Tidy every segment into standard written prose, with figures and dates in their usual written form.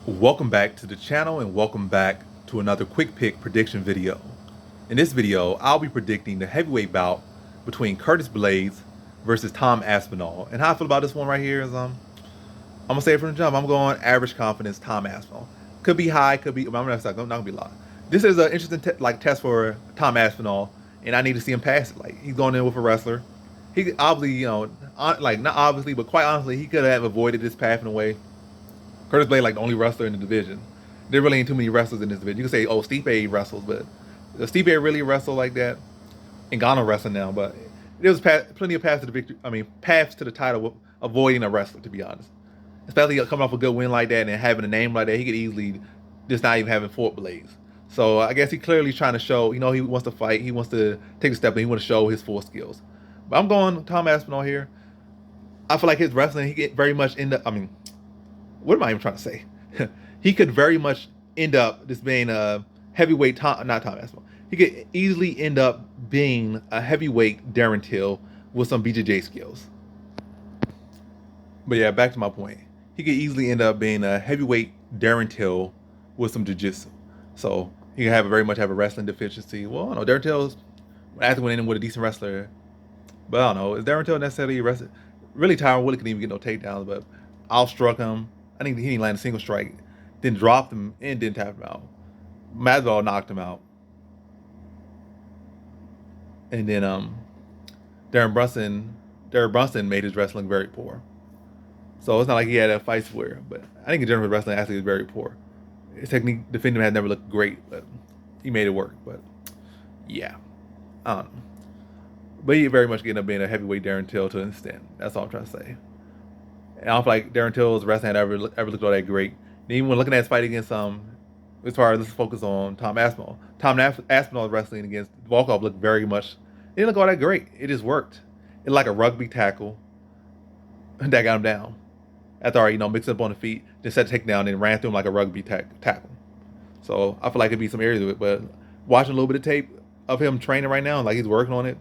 Welcome back to the channel and welcome back to another quick pick prediction video. In this video, I'll be predicting the heavyweight bout between Blaydes versus Tom Aspinall. And how I feel about this one right here is I'm gonna say it from the jump. I'm going average confidence Tom Aspinall. Could be high, could be. I'm not gonna be loud. This is an interesting test for Tom Aspinall, and I need to see him pass it. Like he's going in with a wrestler. He obviously, not obviously, but quite honestly, he could have avoided this path in a way. Blaydes like the only wrestler in the division. There really ain't too many wrestlers in this division. You can say, oh, Stipe wrestles, but does Stipe really wrestle like that? Ngannou wrestling now, but there was plenty of paths to the victory. I mean, paths to the title avoiding a wrestler, to be honest. Especially coming off a good win like that and having a name like that, he could easily just not even having fought Blaydes. So I guess he clearly trying to show, he wants to fight, he wants to take a step, and he wants to show his full skills. But I'm going Tom Aspinall here. I feel like his wrestling, he get very much in the. I mean, what am I even trying to say? He could very much end up just being a heavyweight not Tom Aspinall. He could easily end up being a heavyweight Darren Till with some BJJ skills. But yeah, back to my point. He could easily end up being a heavyweight Darren Till with some jiu-jitsu. So he could very much have a wrestling deficiency. Well, I don't know. Darren Till's after went in with a decent wrestler. But I don't know. Is Darren Till necessarily a wrestler? Really, Tyron Woodley couldn't even get no takedowns, but outstruck him. I think he didn't land a single strike. Then dropped him and didn't tap him out. Masvidal knocked him out. And then Darren Brunson made his wrestling very poor. So it's not like he had a fight square, but I think in general wrestling actually is very poor. His technique defending him had never looked great, but he made it work. But yeah, I don't know. But he very much ended up being a heavyweight Darren Till to an extent. That's all I'm trying to say. And I don't feel like Darren Till's wrestling had ever looked all that great. And even when looking at his fight against as far as let's focus on Tom Aspinall. Tom Aspinall's wrestling against Volkov looked very much. It didn't look all that great. It just worked. It like a rugby tackle that got him down. After already mixed up on the feet, just set the takedown and ran through him like a rugby tackle. So I feel like it'd be some areas of it. But watching a little bit of tape of him training right now, like he's working on it.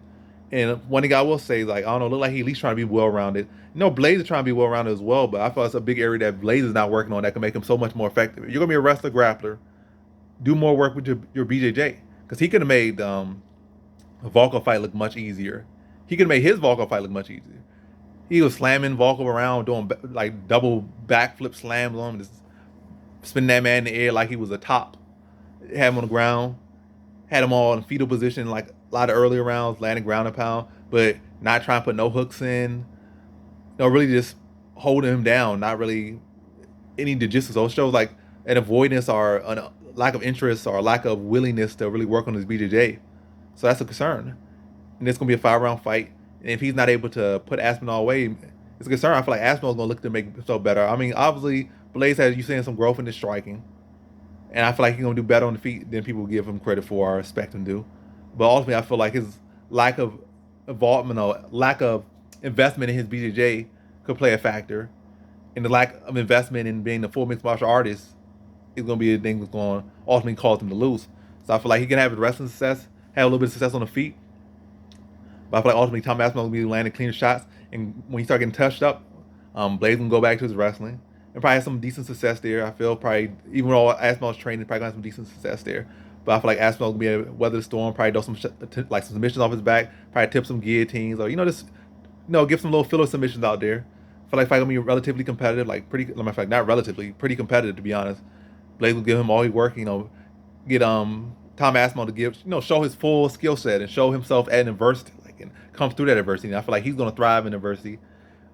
And one thing I will say, like, I don't know, look like he's at least trying to be well-rounded. Blaydes is trying to be well-rounded as well, but I feel it's a big area that Blaydes is not working on that can make him so much more effective. If you're going to be a wrestler, grappler, do more work with your BJJ. Because he could have made a Volkov fight look much easier. He could have made his Volkov fight look much easier. He was slamming Volkov around, doing like double backflip slams on him, just spinning that man in the air like he was a top. Had him on the ground, had him all in fetal position like a lot of earlier rounds, landing ground and pound, but not trying to put no hooks in. Really just holding him down, not really any jiu-jitsu. So it shows like an avoidance or a lack of interest or a lack of willingness to really work on his BJJ. So that's a concern. And it's going to be a 5-round fight. And if he's not able to put Aspinall away, it's a concern. I feel like Aspinall's going to look to make himself better. I mean, obviously, Blaydes has you seeing some growth in his striking. And I feel like he's going to do better on the feet than people give him credit for or expect him to do. But ultimately, I feel like his lack of involvement or lack of investment in his BJJ could play a factor. And the lack of investment in being a full mixed martial artist is going to be a thing that's going to ultimately cause him to lose. So I feel like he can have his wrestling success, have a little bit of success on the feet. But I feel like ultimately Tom Aspinall will be landing cleaner shots. And when he start getting touched up, Blaydes can go back to his wrestling. And probably have some decent success there. I feel probably, even though Aspinall's training, probably going to have some decent success there. But I feel like Aspinall will be able to weather the storm, probably do some submissions off his back, probably tip some guillotines, or just give some little filler submissions out there. I feel like fight gonna be relatively competitive, like not relatively, pretty competitive to be honest. Blaydes will give him all his work, get Tom Aspinall to show his full skill set and show himself at adversity, and come through that adversity. And I feel like he's gonna thrive in adversity.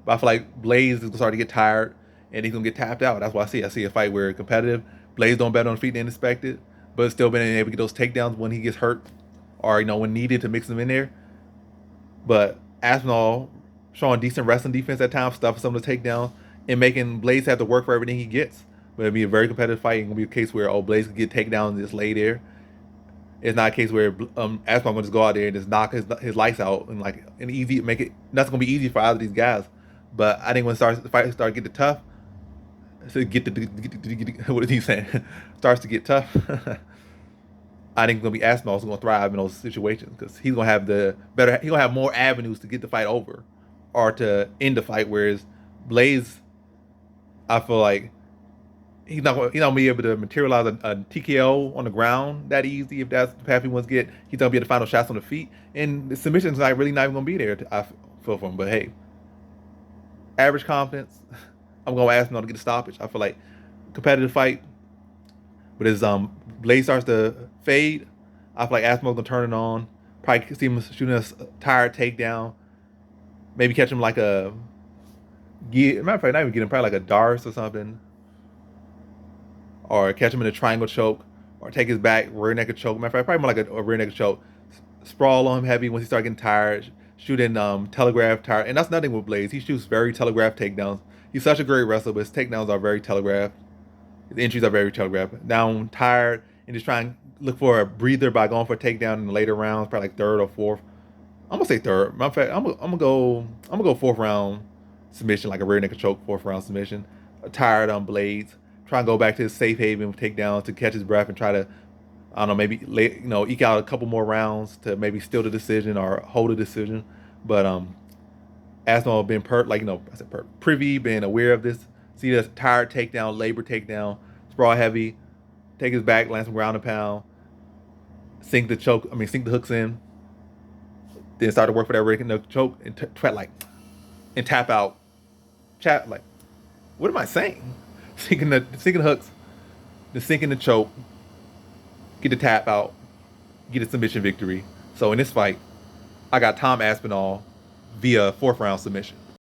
But I feel like Blaydes is gonna start to get tired and he's gonna get tapped out. That's what I see a fight where competitive. Blaydes don't bet on the feet than expected, but still been able to get those takedowns when he gets hurt or when needed to mix them in there. But Aspinall showing decent wrestling defense at times, stuffing some of the takedowns, and making Blaydes have to work for everything he gets. But it'll be a very competitive fight. It's gonna be a case where Blaydes can get takedowns and just lay there. It's not a case where Aspinall gonna just go out there and just knock his lights out and make it. That's gonna be easy for either of these guys. But I think when the fight start getting tough, what is he saying? Starts to get tough. I think it's gonna be Aspinall's gonna thrive in those situations because he's gonna have he's gonna have more avenues to get the fight over or to end the fight. Whereas Blaydes, I feel like he's not gonna be able to materialize a TKO on the ground that easy if that's the path he wants to get. He's gonna be able to find those shots on the feet, and the submission's not even gonna be there. I feel for him, but hey, average confidence. I'm gonna ask him to get a stoppage. I feel like competitive fight, but as Blade starts to fade, I feel like Aspinall's gonna turn it on. Probably see him shooting a tired takedown. Maybe catch him like a matter of fact, not even get him probably like a Darce or something, or catch him in a triangle choke, or take his back rear naked choke. Matter of fact, probably more like a rear naked choke. Sprawl on him heavy once he starts getting tired. Shooting telegraph tired, and that's nothing with Blaydes. He shoots very telegraphed takedowns. He's such a great wrestler, but his takedowns are very telegraphed. His entries are very telegraphed. Down tired and just trying to look for a breather by going for a takedown in the later rounds, probably like third or fourth. I'm gonna say third. Matter of fact, I'm gonna go fourth round submission, like a rear naked choke, fourth round submission. Tired on Blaydes, try and go back to his safe haven with takedowns to catch his breath and try to, I don't know, maybe eke out a couple more rounds to maybe steal the decision or hold a decision. But Aspinall been privy, being aware of this. See this tired takedown, labor takedown, sprawl heavy, take his back, land some ground and pound, sink the hooks in, then start to work for that rig and the choke and and tap out. Chat like, what am I saying? Sinking the hooks, then sinking the choke, get the tap out, get a submission victory. So in this fight, I got Tom Aspinall via fourth round submission.